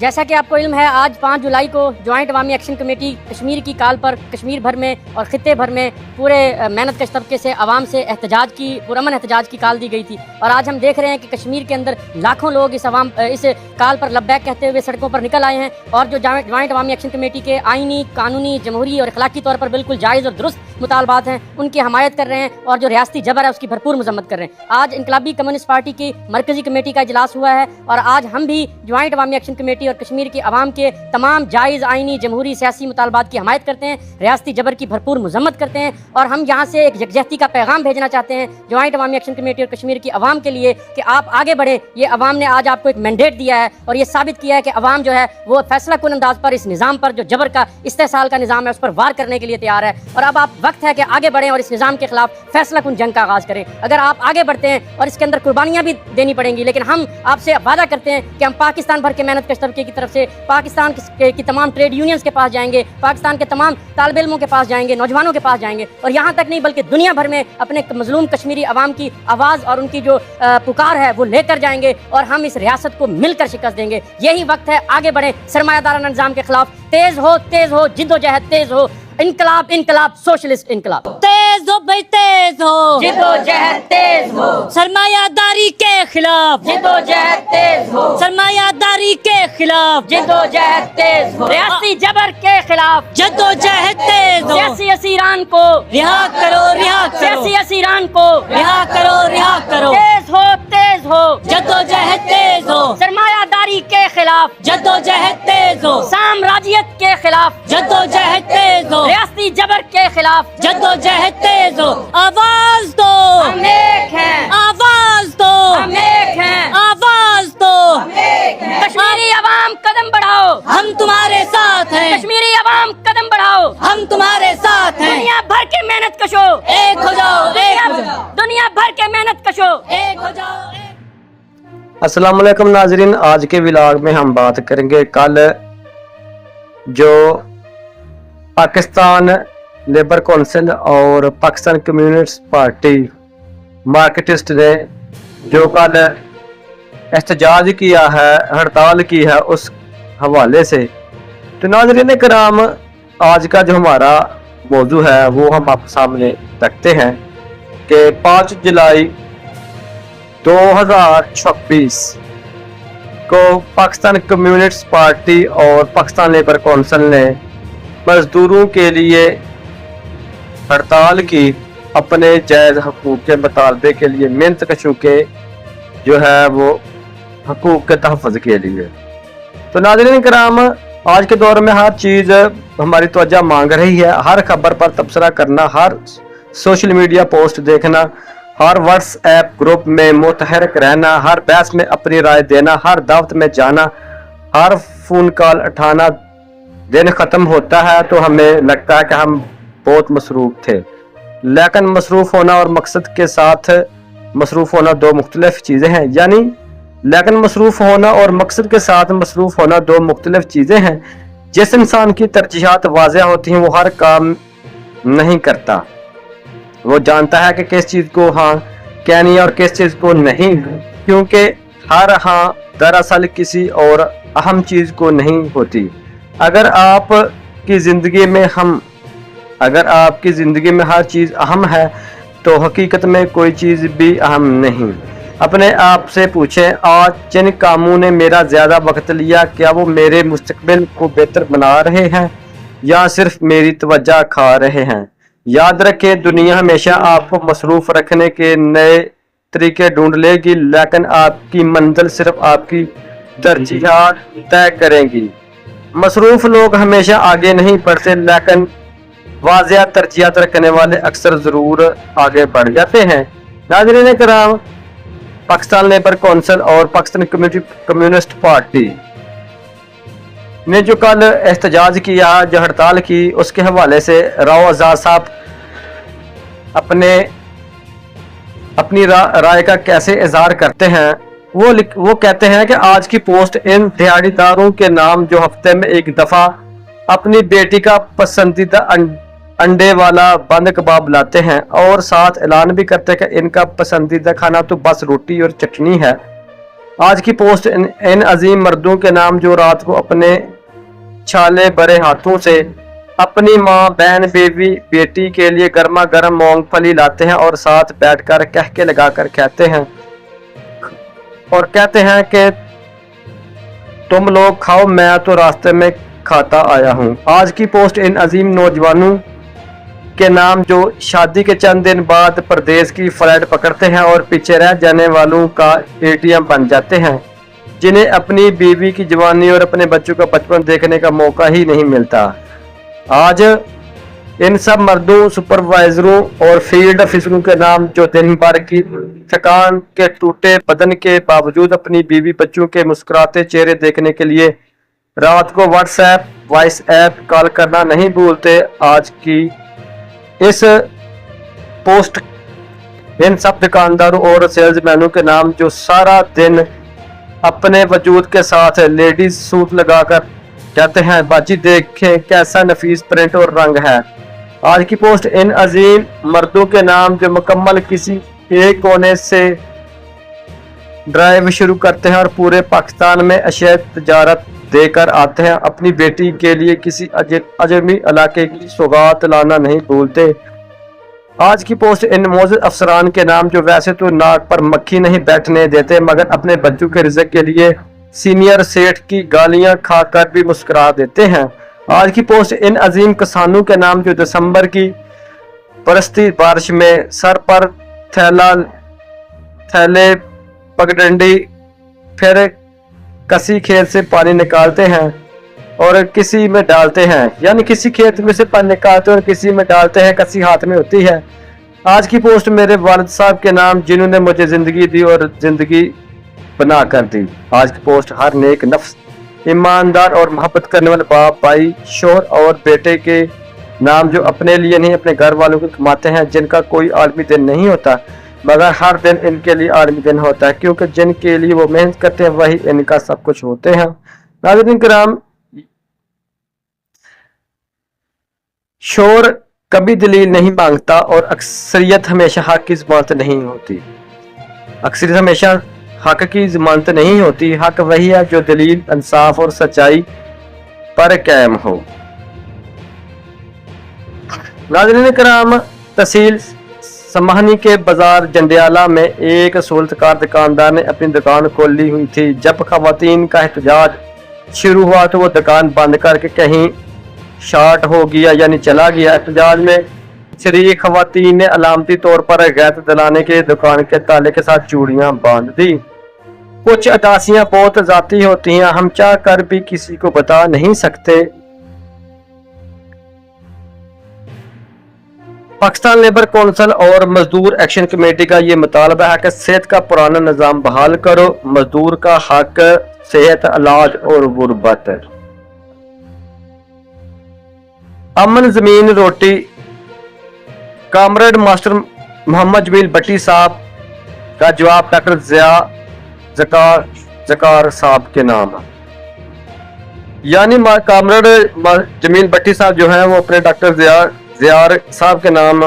जैसा कि आपको इल्म है, आज 5 जुलाई को जॉइंट अवामी एक्शन कमेटी कश्मीर की कॉल पर कश्मीर भर में और ख़ित्ते भर में पूरे मेहनत कश तबके से आवाम से एहतजाज की पुरअमन एहतजाज की कॉल दी गई थी। और आज हम देख रहे हैं कि कश्मीर के अंदर लाखों लोग इस कॉल पर लब्बैक कहते हुए सड़कों पर निकल आए हैं और जो जॉइंट अवामी एक्शन कमेटी के आइनी, कानूनी, जमहूरी और अखलाकी तौर पर बिल्कुल जायज़ और दुरुस्त मुतालबात हैं, उनकी हमायत कर रहे हैं और जो रियासती जबर है उसकी भरपूर मजम्मत कर रहे हैं। आज इनकलाबी कम्युनिस्ट पार्टी की मरकज़ी कमेटी का इजलास हुआ है और आज हम भी जॉइंट अवामी एक्शन कमेटी और कश्मीर की आवाम के तमाम जायज़ आइनी, जमहूरी, सियासी मुतालबात की हमायत करते हैं, रियासती जबर की भरपूर मजम्मत करते हैं और हम यहाँ से एक यकजहती का पैगाम भेजना चाहते हैं जॉइंट अवामी एक्शन कमेटी और कश्मीर की आवाम के लिए कि आप आगे बढ़े। ये आवाम ने आज आपको एक मैंडेट दिया है और ये साबित किया है कि आवाम जो है वो फैसला कुन अंदाज पर इस निज़ाम पर, जो जबर का इस्तेसाल का निज़ाम है, उस पर वार करने के लिए तैयार है। और अब आप वक्त है कि आगे बढ़ें और इस निज़ाम के खिलाफ फैसला कुन जंग का आगाज़ करें। अगर आप आगे बढ़ते हैं और इसके अंदर कुर्बानियाँ भी देनी पड़ेंगी, लेकिन हम आपसे वादा करते हैं कि हम पाकिस्तान भर के मेहनत कश तबके की तरफ से पाकिस्तान की तमाम ट्रेड यूनियंस के पास जाएंगे, पाकिस्तान के तमाम तालिब इल्मों के पास जाएंगे, नौजवानों के पास जाएंगे और यहाँ तक नहीं बल्कि दुनिया भर में अपने मजलूम कश्मीरी आवाम की आवाज़ और उनकी जो पुकार है वो लेकर जाएंगे और हम इस रियासत को मिलकर शिकस्त देंगे। यही वक्त है, आगे बढ़ें, सरमायादाराना निज़ाम के खिलाफ तेज़ हो, जिद्दोजहद तेज़ हो, इनकलाब इनकलाब सोशलिस्ट इनकलाब तेज हो भाई, तेज हो, जिद्दोजहद तेज हो, सरमायादारी के खिलाफ, जिद्दोजहद तेज हो, सरमायादारी के खिलाफ, जिद्दोजहद तेज हो, रियासती जबर के खिलाफ जद्दोजहद तेज हो, सियासी असीरान को रिहा करो, रिहा करो, सियासी असीरान को रिहा करो, रिहा करो, तेज हो, जद्दोजहद तेज हो, सरमायादारी के खिलाफ, जद्दोजहद तेज हो, साम्राज्यत के खिलाफ, जद्दोजहद तेज हो, रियासती जबर के खिलाफ, जद्दोजहद तेज हो। आवाज दो, हम एक हैं, आवाज दो, हम एक हैं, आवाज दो, कश्मीरी अवाम कदम बढ़ाओ, हम तुम्हारे साथ हैं, कश्मीरी अवाम कदम बढ़ाओ, हम तुम्हारे साथ हैं, दुनिया भर के मेहनत कशो एक हो जाओ, एक हो जाओ, दुनिया भर के मेहनत कशो एक हो जाओ। अस्सलाम वालेकुम नाजरीन, आज के व्लॉग में हम बात करेंगे कल जो पाकिस्तान लेबर कौंसिल और पाकिस्तान कम्युनिस्ट पार्टी मार्केटिस्ट ने जो कल एहतजाज किया है, हड़ताल की है, उस हवाले से तो नाजरीन कराम आज का जो हमारा मौजू है वो हम आपके सामने रखते हैं कि 5 जुलाई 2026 को पाकिस्तान कम्युनिस्ट पार्टी और पाकिस्तान लेबर कौंसिल ने मजदूरों के लिए हड़ताल की, अपने जायज़ हकूक़ के मुतालबे के लिए, मेहनत कशों के जो है वो हकूक़ के तहफ़्फ़ुज़ के लिए। तो नाज़रीन कराम, आज के दौर में हर चीज़ हमारी तवज्जो मांग रही है। हर खबर पर तबसरा करना, हर सोशल मीडिया पोस्ट देखना, हर व्हाट्सएप ग्रुप में मुतहरक रहना, हर बहस में अपनी राय देना, हर दावत में जाना, हर फ़ोन कॉल उठाना। दिन ख़त्म होता है तो हमें लगता है कि हम बहुत मसरूफ़ थे, लेकिन मसरूफ़ होना और मकसद के साथ मसरूफ़ होना दो मुख्तलिफ चीज़ें हैं। यानी लेकिन मसरूफ़ होना और मकसद के साथ मसरूफ़ होना दो मुख्तलिफ चीज़ें हैं। जिस इंसान की तरजीहात वाज़ेह होती हैं वो हर काम नहीं करता, वो जानता है कि किस चीज़ को हाँ कहनी है और किस चीज़ को नहीं, क्योंकि हर हाँ दरअसल किसी और अहम चीज़ को नहीं होती। अगर आपकी ज़िंदगी में हर चीज़ अहम है तो हकीकत में कोई चीज़ भी अहम नहीं। अपने आप से पूछें, आज जिन कामों ने मेरा ज़्यादा वक्त लिया, क्या वो मेरे मुस्तकबिल को बेहतर बना रहे हैं या सिर्फ मेरी तवज्जो खा रहे हैं? याद रखें, दुनिया हमेशा आपको मसरूफ़ रखने के नए तरीके ढूंढ लेगी, लेकिन आपकी मंजिल सिर्फ आपकी तरजीहात तय करेंगी। मसरूफ़ लोग हमेशा आगे नहीं बढ़ते, लेकिन वाज़ेह तरजीहात रखने वाले अक्सर ज़रूर आगे बढ़ जाते हैं। नाज़रीन कराम, पाकिस्तान लेबर कौंसिल और पाकिस्तान कम्युनिस्ट पार्टी ने जो कल एहतजाज किया, जो हड़ताल की, उसके हवाले से राव आज़ाद साहब अपनी राय का कैसे इज़हार करते हैं। वो कहते हैं कि आज की पोस्ट इन दिहाड़ीदारों के नाम जो हफ्ते में एक दफ़ा अपनी बेटी का पसंदीदा अंडे वाला बंद कबाब लाते हैं और साथ ऐलान भी करते हैं कि इनका पसंदीदा खाना तो बस रोटी और चटनी है। आज की पोस्ट इन अजीम मर्दों के नाम जो रात को अपने छाले भरे हाथों से अपनी माँ, बहन, बेबी, बेटी के लिए गर्मा गर्म मूंगफली लाते हैं और साथ बैठकर कहके लगाकर कहते हैं और कहते हैं कि तुम लोग खाओ, मैं तो रास्ते में खाता आया हूँ। आज की पोस्ट इन अजीम नौजवानों के नाम जो शादी के चंद दिन बाद परदेश की फ्लाइट पकड़ते हैं और पीछे रह जाने वालों का एटीएम बन जाते हैं, जिन्हें अपनी बीवी की जवानी और अपने बच्चों का बचपन देखने का मौका ही नहीं मिलता। आज इन सब मर्दों, सुपरवाइजरों और फील्ड ऑफिसरों के नाम जो दिन भर की थकान के टूटे बदन के बावजूद अपनी बीवी बच्चों के मुस्कुराते चेहरे देखने के लिए रात को व्हाट्सएप, वॉइस ऐप कॉल करना नहीं भूलते। आज की इस पोस्ट इन सब दुकानदारों और सेल्समैनों के नाम जो सारा दिन अपने वजूद के साथ लेडीज सूट लगाकर कहते हैं बाजी देखें कैसा नफीस प्रिंट और रंग है। आज की पोस्ट इन अजीम मर्दों के नाम जो मुकम्मल किसी एक कोने से ड्राइव शुरू करते हैं और पूरे पाकिस्तान में अशे तजारत देकर आते हैं। अपनी बेटी के लिए किसी अजमी इलाके की सौगात लाना नहीं भूलते। आज की पोस्ट इन मोअज़्ज़ज़ अफसरान के नाम जो वैसे तो नाक पर मक्खी नहीं बैठने देते मगर अपने बच्चों के रिज़्क़ के लिए सीनियर सेठ की गालियां खाकर भी मुस्कुरा देते हैं। आज की पोस्ट इन अजीम किसानों के नाम जो दिसंबर की बरसती बारिश में सर पर थैले पगडंडी फिर कसी खेत से पानी निकालते हैं और किसी में डालते हैं, यानी किसी खेत में से पानी निकालते हैं और किसी में डालते हैं, कसी हाथ में होती है। आज की पोस्ट मेरे वालिद साहब के नाम जिन्होंने मुझे जिंदगी दी और जिंदगी बना कर दी। आज की पोस्ट हर नेक नफ्स, ईमानदार और मोहब्बत करने वाले बाप, भाई, शोहर और बेटे के नाम जो अपने लिए नहीं अपने घर वालों को कमाते हैं, जिनका कोई आलमी दिन नहीं होता मगर हर दिन इनके लिए आलमी दिन होता है, क्योंकि जिनके लिए वो मेहनत करते हैं वही इनका सब कुछ होते हैं। नाज़रीन किराम, शोर कभी दलील नहीं मांगता और अक्सरियत हमेशा हक की ज़मानत नहीं होती। अक्सरियत हमेशा हक की ज़मानत नहीं होती। हक वही है जो दलील, इंसाफ और सच्चाई पर कायम हो। नाज़रीन किराम, तहसील समाहनी के बाजार जंडियाला में एक सहूलतकार दुकानदार ने अपनी दुकान खोली हुई थी। जब खवातीन का एहतजाज शुरू हुआ तो वो दुकान बंद करके कहीं शार्ट हो गया यानी चला गया। एहतजाज में शरीक खवातीन ने अलामती तौर पर गैरत दिलाने के दुकान के ताले के साथ चूड़ियां बांध दी। कुछ अदासियां बहुत जाती होती हैं, हम चाह कर भी किसी को बता नहीं सकते। पाकिस्तान लेबर कौंसिल और मजदूर एक्शन कमेटी का ये मुतालबा है कि सेहत का पुराना निज़ाम बहाल करो। मजदूर का हक सेहत, इलाज और गुर्बत। अमन जमीन रोटी, कामरेड मास्टर मोहम्मद जमील भट्टी साहब का जवाब डॉक्टर ज़कार साहब के नाम, यानी कामरेड जमील भट्टी साहब जो है वो अपने डॉक्टर ज़ियार साहब के नाम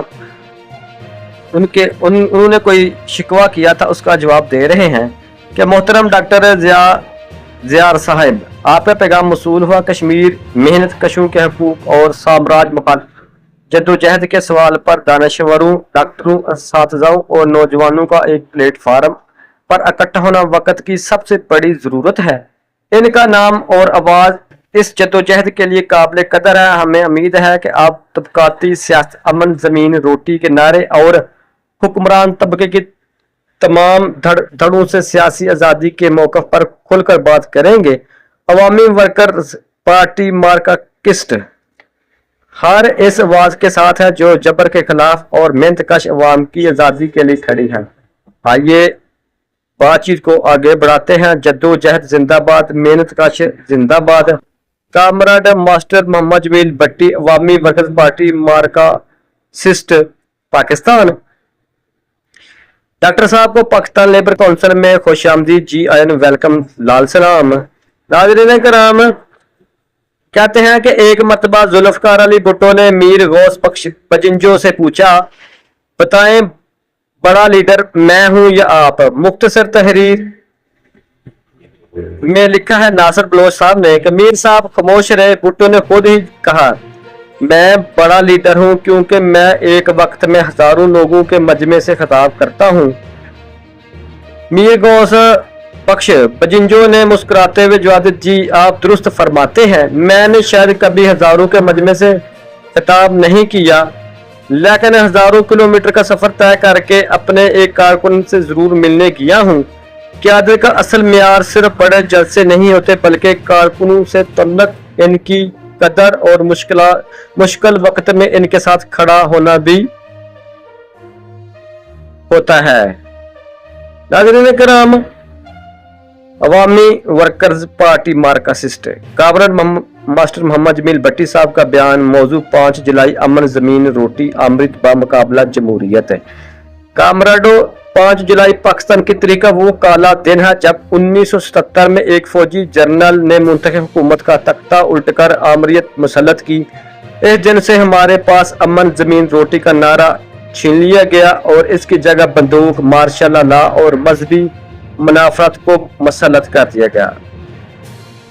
उन्होंने कोई शिकवा किया था, उसका जवाब दे रहे हैं कि मोहतरम डॉक्टर ज़ियार साहब, आप पे पैगाम मसूल हुआ। कश्मीर मेहनत कशों के हकूक और साम्राज्य मुखालिफ जद्दोजहद के सवाल पर दानश्वरों, डॉक्टरों, असातिज़ाओं और नौजवानों का एक प्लेटफार्म पर इकट्ठा होना वक्त की सबसे बड़ी जरूरत है। इनका नाम और आवाज़ इस जद्दोजहद के लिए काबिल कदर है। हमें उम्मीद है कि आप तबकाती सियासत, अमन ज़मीन रोटी के नारे और हुक्मरान तबके की तमाम धड़ों से सियासी आज़ादी के मौक़िफ़ पर खुलकर बात करेंगे। अवामी वर्कर्स पार्टी मार्क्सिस्ट हर इस आवाज़ के साथ है जो जबर के खिलाफ और मेहनतकश अवाम की आज़ादी के लिए खड़ी है। आइए बातचीत को आगे बढ़ाते हैं। जद्दोजहद जिंदाबाद, मेहनतकश जिंदाबाद। Comrade master Mohammad Jamil Bhatti, Awami workers party marxist Pakistan. Doctor साहब को पाकिस्तान लेबर कौंसिल में खुशामदीद, जी आयन, वेलकम, लाल सलाम। नाज़रीन कराम, कहते हैं कि एक मरतबा जुल्फ़कार अली भुट्टो ने मीर गौस पजिंजो से पूछा, बताएं बड़ा लीडर मैं हूं या आप? मुख्तसर तहरीर में लिखा है नासिर बलोच साहब ने कि मीर साहब खामोश रहे। भुट्टो ने खुद ही कहा मैं बड़ा लीडर हूं क्योंकि मैं एक वक्त में हजारों लोगों के मजमे से खिताब करता हूं। मीर गौस बख्श बजिंजो ने मुस्कुराते हुए जवाब जी आप दुरुस्त फरमाते हैं, मैंने शायद कभी हजारों के मजमे से खिताब नहीं किया, लेकिन हजारों किलोमीटर का सफर तय करके अपने एक कारकुन से जरूर मिलने गया हूँ। क़यादत का असल मियार सिर्फ बड़े जलसे नहीं होते बल्कि कारकुनों से तल्लुक, इनकी कदर और मुश्किल वक्त में इनके साथ खड़ा होना भी होता है। नाज़रीन किराम, Awami workers party marxist comrade master Mohammad Jamil Bhatti साहब का बयान मौजू 5 जुलाई अमन जमीन रोटी अमृत बा मुकाबला जमहूरियत है। कामरेडो 5 जुलाई पाकिस्तान की तरीका वो काला दिन है जब 1977 में एक फौजी जनरल ने मुंतखब हुकूमत का तख्ता उल्टकर आमरीत मुसल्लत की। इस दिन से हमारे पास अमन जमीन रोटी का नारा छीन लिया गया और इसकी जगह बंदूक, मार्शल लॉ और मजहबी मुनाफरत को मुसल्लत कर दिया गया।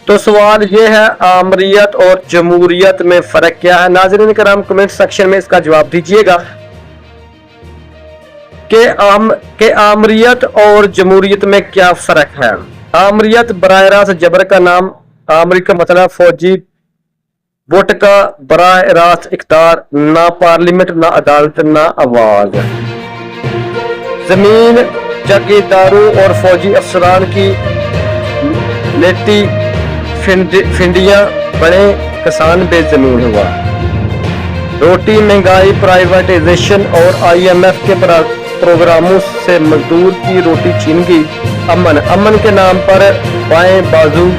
तो सवाल ये है आमरीत और जमहूरियत में फर्क क्या है? नाज़रीन करम कमेंट सेक्शन में इसका जवाब दीजिएगा कि आमरीत और जमहूरियत में क्या फर्क है। आमरीत बराह रास्त जबर का नाम, आमरी का मतलब फौजी, वोट का बराह रास्त इख्तियार, ना पार्लियामेंट, ना अदालत, ना आवाज। जमीन जागीरदारों और फौजी अफसरान की लेटी फिंडियां बने, किसान बेजमीन हुआ। रोटी महंगाई, प्राइवेटाइजेशन और IMF के प्रोग्रामों से मजदूर की रोटी छीन गई। अमन के नाम पर बाएं बाजू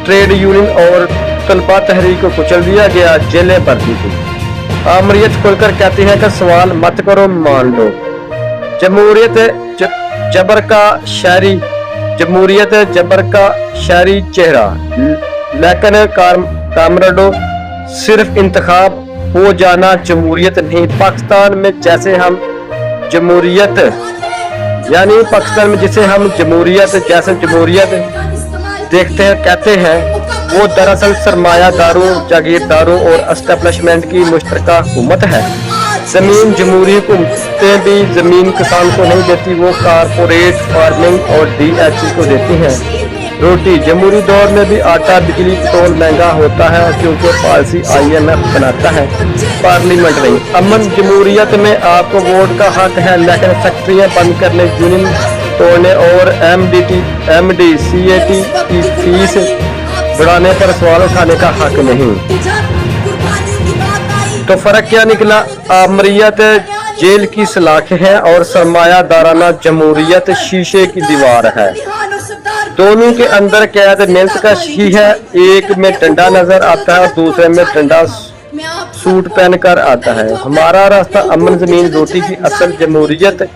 ट्रेड यूनियन और तलबा तहरीक को कुचल दिया गया, जेलें भर दी गई। आमरीत खुलकर कहती है कि सवाल मत करो, मान लो। जमहूरियत जबर का शहरी, जमहूरियत जबर का शहरी चेहरा, लेकिन कामरेडो सिर्फ इंतखाब हो जाना जमहूरियत नहीं। पाकिस्तान में जैसे हम जमहूरियत यानी पाकिस्तान में जिसे हम जमहूरियत जैसे जमहूरियत देखते हैं, कहते हैं, वो दरअसल सरमायादारों, जागीरदारों और एस्टेब्लिशमेंट की मुश्तरका हुकूमत है। जमीन जमहूरी हुकूमतें भी जमीन किसान को नहीं देती, वो कारपोरेट फार्मिंग और DHE को देती हैं। रोटी जमहूरी दौर में भी आटा, बिजली, पेट्रोल महंगा होता है क्योंकि पॉलिसी IMF बनाता है, पार्लियामेंट नहीं। अमन जमहूरियत में आपको वोट का हक है, लेकिन फैक्ट्रियां बंद करने, यूनियन तोड़ने और MD CAT की फीस बढ़ाने पर सवाल उठाने का हक नहीं। तो फर्क क्या निकला? आमरीत जेल की सलाखें है और सरमायादाराना जमहूरियत शीशे की दीवार है। दोनों के अंदर कैद मेहनत का ही है, एक में डंडा नजर आता है और दूसरे में डंडा सूट पहनकर आता है। हमारा रास्ता अमन जमीन रोटी की असल जमहूरियत।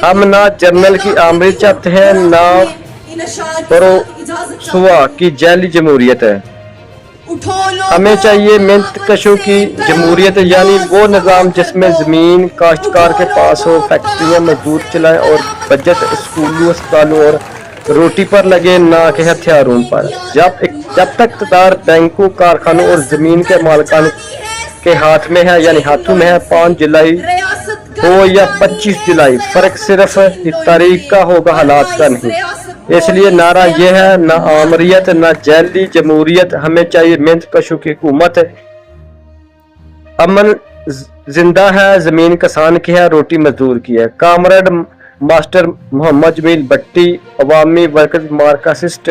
हम ना जर्नल की आमरीत चाहते हैं, ना सुआ की जैली जमहूरियत है। हमें चाहिए मेहनत कशों की जमहूरियत, यानी वो निज़ाम जिसमें जमीन काश्तकार के पास हो, फैक्ट्रियां मजदूर चलाएं और बजट स्कूलों, अस्पतालों और रोटी पर लगे, ना कि हथियारों पर। जब तक इक़्तिदार बैंकों, कारखानों और जमीन के मालिकान के हाथ में है, यानी हाथों में है, 5 जुलाई हो या 25 जुलाई, फर्क सिर्फ तारीख का होगा, हालात का नहीं। इसलिए नारा यह है, ना आमरीत ना जैली जमहूरियत, हमें चाहिए मेहनत कशों की हुकूमत। अमन जिंदा है, जमीन किसान की है, रोटी मजदूर की है। Comrade master Mohammad Jamil Bhatti, Awami workers Marxist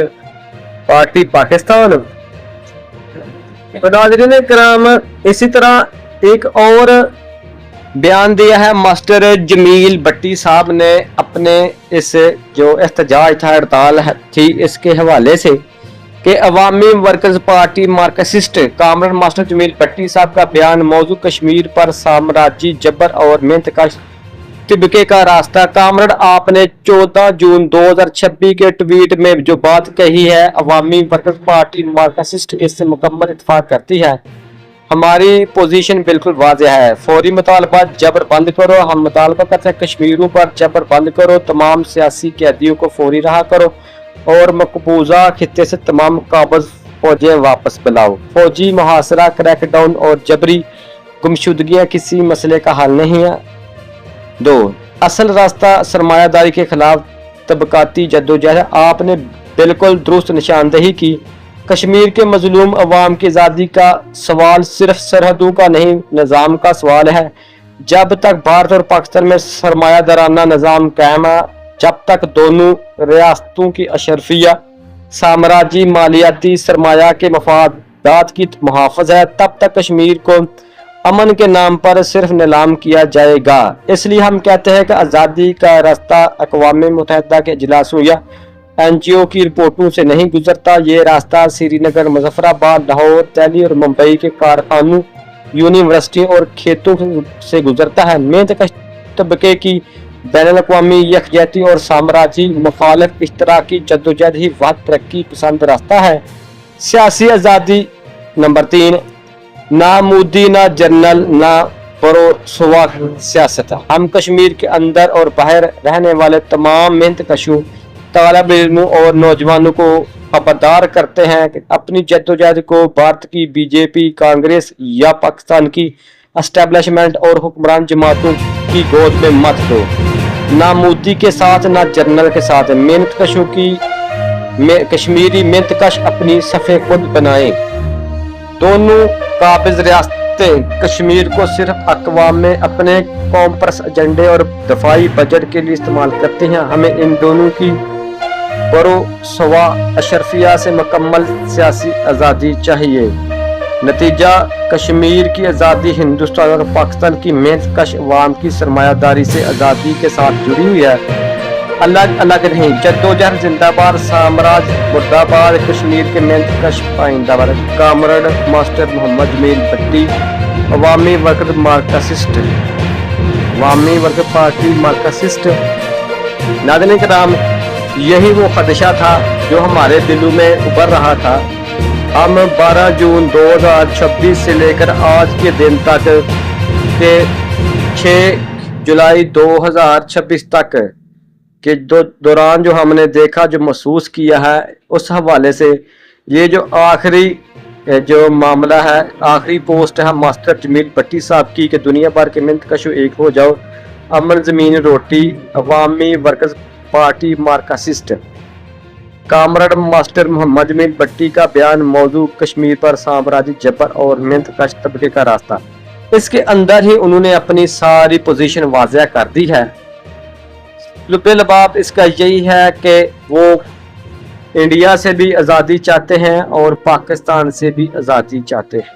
party Pakistan. तो नाज़रीन किराम, इसी तरह एक और बयान दिया है मास्टर जमील भट्टी साहब ने अपने इस जो एहतजाज था, हड़ताल थी, इसके हवाले से कि Awami workers party marxist comrade master Jamil Bhatti साहब का बयान मौजू कश्मीर पर साम्राज्यी जबर और मेहनत का तिबके का रास्ता। कामरेड, आपने 14 जून 2026 के ट्वीट में जो बात कही है, अवामी वर्कर्स पार्टी मार्क्सिस्ट इससे मुकम्मल इत्तेफाक करती है। हमारी पोजीशन बिल्कुल वाज़ेह है। फौरी मुतालबा जबर बंद करो। हम मुतालबा करते हैं कश्मीरों पर जबर बंद करो, तमाम सियासी कैदियों को फौरी रहा करो, और मकबूजा खित्ते से तमाम काबज फौजें वापस बुलाओ। फौजी मुहासरा, क्रैकडाउन और जबरी गुमशुदगियां किसी मसले का हल नहीं है। 2. असल रास्ता सरमायादारी के खिलाफ तबकाती जद्दोजहद। आपने बिल्कुल दुरुस्त निशानदेही की। कश्मीर के मजलूम अवाम की आज़ादी का सवाल सिर्फ सरहदों का नहीं, निज़ाम का सवाल है। जब तक भारत और पाकिस्तान में सरमायादाराना निज़ाम कायम है, जब तक दोनों रियासतों की अशरफिया साम्राज्य मालियाती सरमाया के मफादात की मुहाफ़ज़ है, तब तक कश्मीर को अमन के नाम पर सिर्फ नीलाम किया जाएगा। इसलिए हम कहते हैं कि आज़ादी का रास्ता अक़वाम मुत्तहिदा के इजलासों या NGO की रिपोर्टों से नहीं गुजरता। ये रास्ता श्रीनगर, मुजफ्फराबाद, लाहौर, दिल्ली और मुंबई के कारखानों, यूनिवर्सिटी और खेतों से गुजरता है। मेहनतकश तबके की बैनुल-अक़वामी यकजहती और साम्राज्य मुखालिफ इश्तराकी जद्दोजहद ही वह तरक्की पसंद रास्ता है। सियासी आज़ादी। नंबर 3, ना मोदी, ना जनरल, ना परोसवा सियासत। हम कश्मीर के अंदर और बाहर रहने वाले तमाम मेहनतकशों, तालिब इल्मों और नौजवानों को खबरदार करते हैं कि अपनी जद्दोजहद को भारत की बीजेपी, कांग्रेस या पाकिस्तान की एस्टेब्लिशमेंट और हुक्मरान जमातों की गोद में मत दो। ना मोदी के साथ, ना जनरल के साथ। मेहनतकशों की कश्मीरी मेहनतकश अपनी सफ़े खुद बनाए। दोनों काबिज रियासतें कश्मीर को सिर्फ अक़वाम में अपने कौम परस्त एजेंडे और दफाई बजट के लिए इस्तेमाल करते हैं। हमें इन दोनों की बरोसवा अशरफिया से मुकम्मल सियासी आज़ादी चाहिए। नतीजा, कश्मीर की आज़ादी हिंदुस्तान और पाकिस्तान की मेहनतकश अवाम की सरमायादारी से आज़ादी के साथ जुड़ी हुई है, अलग अलग नहीं। जद्दोजहद जिंदाबाद, साम्राज्य मुर्दाबाद। कश्मीर के मेहनतकश पाइंदाबाद। कामरेड मास्टर मोहम्मद जमील भट्टी, अवामी वर्कर मार्क्सिस्ट, अवामी वर्कर पार्टी मार्क्सिस्ट। नाज़रीन किराम, यही वो खदशा था जो हमारे दिलों में उभर रहा था। हम 12 जून 2026 से लेकर आज के दिन तक के 6 जुलाई 2026 तक के दौरान जो हमने देखा, जो महसूस किया है, उस हवाले से ये जो आखिरी जो मामला है, आखिरी पोस्ट है मास्टर जमील भट्टी साहब की कि दुनिया भर के मेहनतकशों एक हो जाओ, अमन ज़मीन रोटी, Awami workers party marxist. Comrade master Mohammad Jamil Bhatti का बयान मौजू कश्मीर पर साम्राज्य जबर और मेहनतकश तबके का रास्ता। इसके अंदर ही उन्होंने अपनी सारी पोजीशन वाज़ह कर दी है। लुबे-लबाब इसका यही है कि वो इंडिया से भी आज़ादी चाहते हैं और पाकिस्तान से भी आज़ादी चाहते हैं,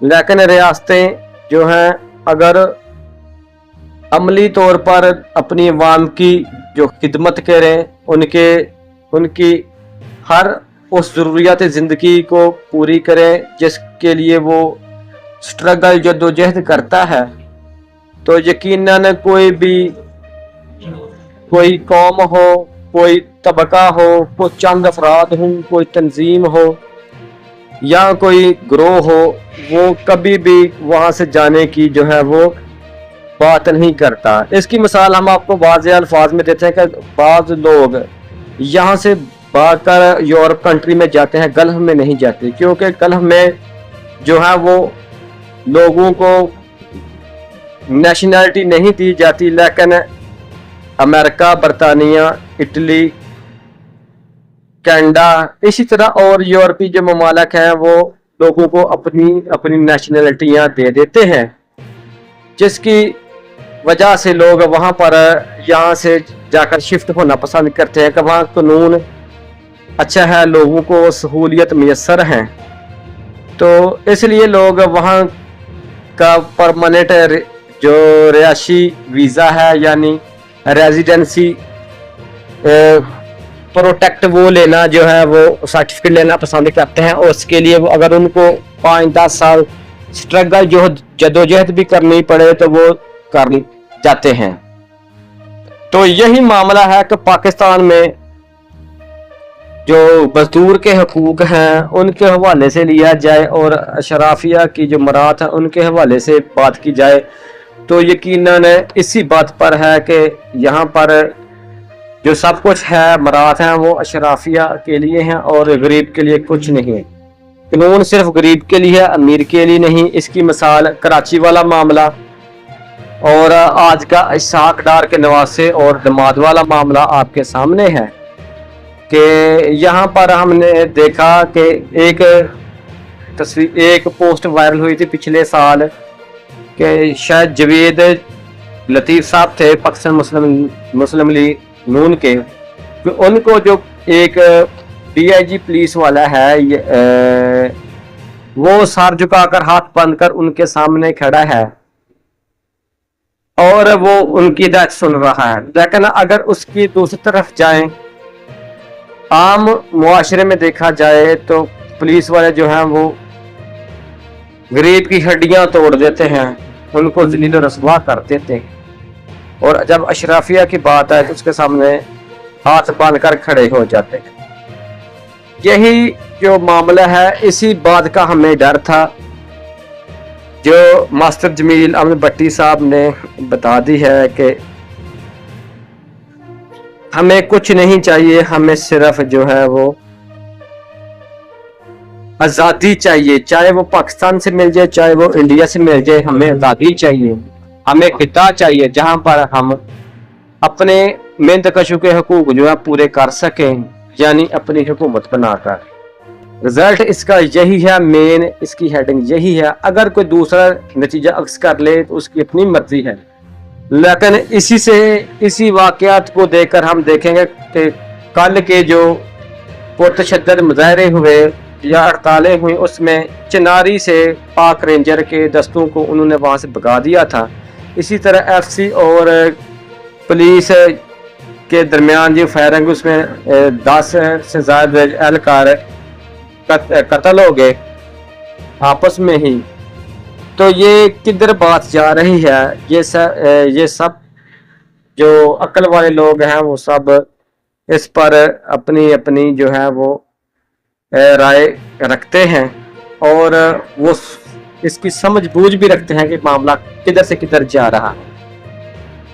लेकिन रियासतें जो हैं अगर अमली तौर पर अपनी अवाम की जो खिदमत करें, उनकी हर उस ज़रूरियात ज़िंदगी को पूरी करें जिसके लिए वो स्ट्रगल जद्दोजहद करता है, तो यकीनन कोई कौम हो, कोई तबका हो, कोई चंद अफराद हो, कोई तंजीम हो या कोई ग्रोह हो, वो कभी भी वहाँ से जाने की जो है वो बात नहीं करता। इसकी मिसाल हम आपको वाज़ेह अल्फाज में देते हैं कि बाज़ लोग यहाँ से भागकर यूरोप कंट्री में जाते हैं, गल्फ में नहीं जाते, क्योंकि गल्फ में जो है वो लोगों को नेशनैलिटी नहीं दी जाती, लेकिन अमेरिका, बरतानिया, इटली, कनाडा, इसी तरह और यूरोपीय जो ममालिक हैं वो लोगों को अपनी नेशनैलिटियाँ दे देते हैं, जिसकी वजह से लोग वहाँ पर यहाँ से जाकर शिफ्ट होना पसंद करते हैं कि वहाँ कानून अच्छा है, लोगों को सहूलियत मैसर हैं, तो इसलिए लोग वहाँ का परमानेंट जो रिहायशी वीज़ा है यानी रेजिडेंसी प्रोटेक्ट वो लेना जो है वो सर्टिफिकेट लेना पसंद करते हैं, और उसके लिए वो अगर उनको 5-10 साल स्ट्रगल जो जदोजहद भी करनी पड़े तो वो कर जाते हैं। तो यही मामला है कि पाकिस्तान में जो मजदूर के हकूक हैं उनके हवाले से लिया जाए और अशराफिया की जो मरात है उनके हवाले से बात की जाए, तो यकीनन इसी बात पर है कि यहाँ पर जो सब कुछ है मराहत हैं वो अशराफिया के लिए हैं और गरीब के लिए कुछ नहीं है। कानून सिर्फ गरीब के लिए है, अमीर के लिए नहीं। इसकी मिसाल कराची वाला मामला और आज का इशाक डार के नवासे और दमाद वाला मामला आपके सामने है कि यहाँ पर हमने देखा कि एक पोस्ट वायरल हुई थी पिछले साल कि शायद जवेद लतीफ़ साहब थे पाकिस्तान मुस्लिम लीग नून के, तो उनको जो एक DIG पुलिस वाला है वो सर झुकाकर हाथ बंद कर उनके सामने खड़ा है और वो उनकी हिदायत सुन रहा है। लेकिन अगर उसकी दूसरी तरफ जाएं, आम मुआशरे में देखा जाए तो पुलिस वाले जो हैं वो गरीब की हड्डियां तोड़ देते हैं, उनको ज़लील और रसवा कर देते हैं, और जब अशराफिया की बात है तो उसके सामने हाथ बांध कर खड़े हो जाते हैं। यही जो मामला है, इसी बात का हमें डर था जो मास्टर जमील अहमद भट्टी साहब ने बता दी है कि हमें कुछ नहीं चाहिए, हमें सिर्फ जो है वो आज़ादी चाहिए, चाहे वो पाकिस्तान से मिल जाए चाहे वो इंडिया से मिल जाए, हमें आज़ादी चाहिए, हमें खिता चाहिए जहां पर हम अपने मेहनत कशों के हकूक जो है पूरे कर सकें, यानी अपनी हुकूमत बनाकर। रिजल्ट इसका यही है, मेन इसकी हेडिंग यही है। अगर कोई दूसरा नतीजा अक्स कर ले तो उसकी अपनी मर्जी है, लेकिन इसी वाकयात को देखकर हम देखेंगे कि कल के जो पुरतशद्दद मुजाहरे हुए या हड़तालें हुई उसमें चिनारी से पाक रेंजर के दस्तों को उन्होंने वहां से भगा दिया था। इसी तरह FC और पुलिस के दरमियान जो फायरिंग उसमें 10 से ज़्यादा एहलकार कत्ल हो गए आपस में ही। तो ये किधर बात जा रही है, ये सब जो अक्ल वाले लोग हैं वो सब इस पर अपनी अपनी जो है वो राय रखते हैं और वो इसकी समझ बूझ भी रखते हैं कि मामला किधर से किधर जा रहा है।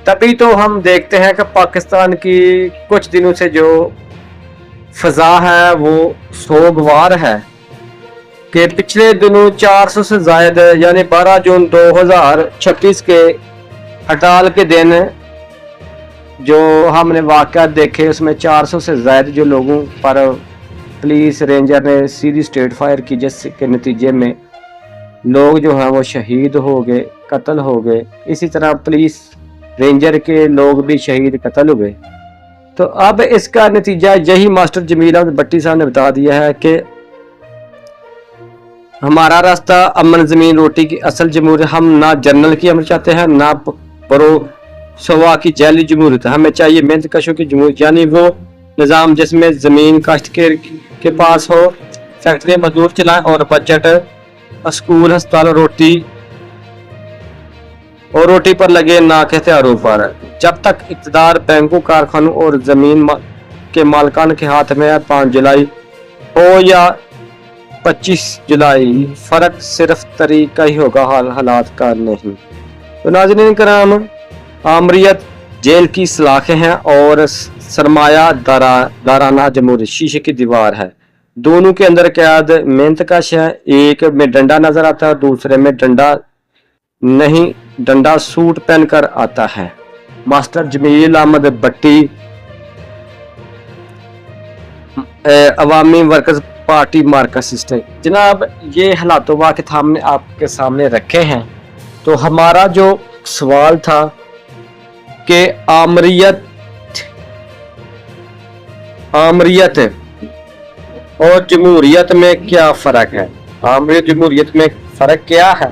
तभी तो हम देखते हैं कि पाकिस्तान की कुछ दिनों से जो फजा है वो सोगवार है कि पिछले दिनों 400 से ज्यादा यानी 12 जून 2026 के हड़ताल के दिन जो हमने वाक़यात देखे उसमें 400 से ज्यादा जो लोगों पर पुलिस रेंजर ने सीधी स्ट्रेट फायर की, जिसके नतीजे में लोग जो हैं वो शहीद हो गए, कत्ल हो गए। इसी तरह पुलिस रेंजर के लोग भी शहीद कत्ल हुए। तो अब इसका नतीजा यही मास्टर जमील अहमद भट्टी साहब ने बता दिया है कि हमारा रास्ता अमन ज़मीन रोटी की असल जमहूरियत, हम ना जर्नल की अमर चाहते हैं ना परो सवा की जैली जमहूरियत, हमें चाहिए मेहनत कशों की जमहूरियत, यानी वो निज़ाम जिसमें ज़मीन काश्तकार के पास हो, फैक्ट्री मजदूर चलाएं और बजट स्कूल अस्पताल रोटी पर लगे ना के हथियारों पर। जब तक इक़्तिदार बैंकों, कारखानों और ज़मीन के मालिकान के हाथ में 5 जुलाई हो या 25 जुलाई, फ़र्क सिर्फ तरीका ही होगा, हालात का नहीं। तो नाज़रीन कराम, आमरीत जेल की सलाखें हैं और सरमाया दाराना जमहूरियत शीशे की दीवार है। दोनों के अंदर कैद मेहनत कश है, एक में डंडा नजर आता है, दूसरे में डंडा नहीं, डंडा सूट पहनकर आता है। मास्टर जमील अहमद भट्टी अवामी वर्कर्स पार्टी मार्क्सिस्ट। जनाब, ये हालातों वाक़ हमने आपके सामने रखे हैं। तो हमारा जो सवाल था कि आमरीत और जमहूरियत में क्या फ़र्क है, आमरीत जमहूरियत में फ़र्क क्या है,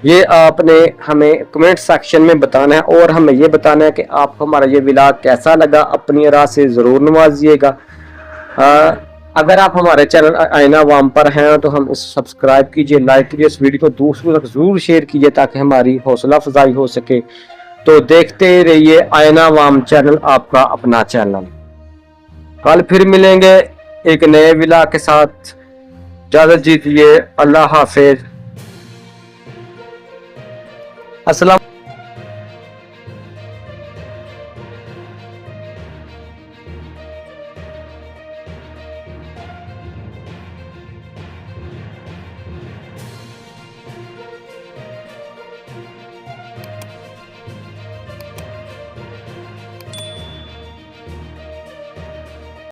ये आपने हमें कमेंट सेक्शन में बताना है और हमें ये बताना है कि आपको हमारा ये व्लॉग कैसा लगा। अपनी राय से ज़रूर नवाजिएगा। अगर आप हमारे चैनल आईना वाम पर हैं तो हम सब्सक्राइब कीजिए, लाइक कीजिए, इस वीडियो को दूसरों तक ज़रूर शेयर कीजिए ताकि हमारी हौसला अफजाई हो सके। तो देखते रहिए आईना वाम चैनल, आपका अपना चैनल। कल फिर मिलेंगे एक नए व्लॉग के साथ। इजाज़त दीजिए, अल्लाह हाफिज, अस्सलाम।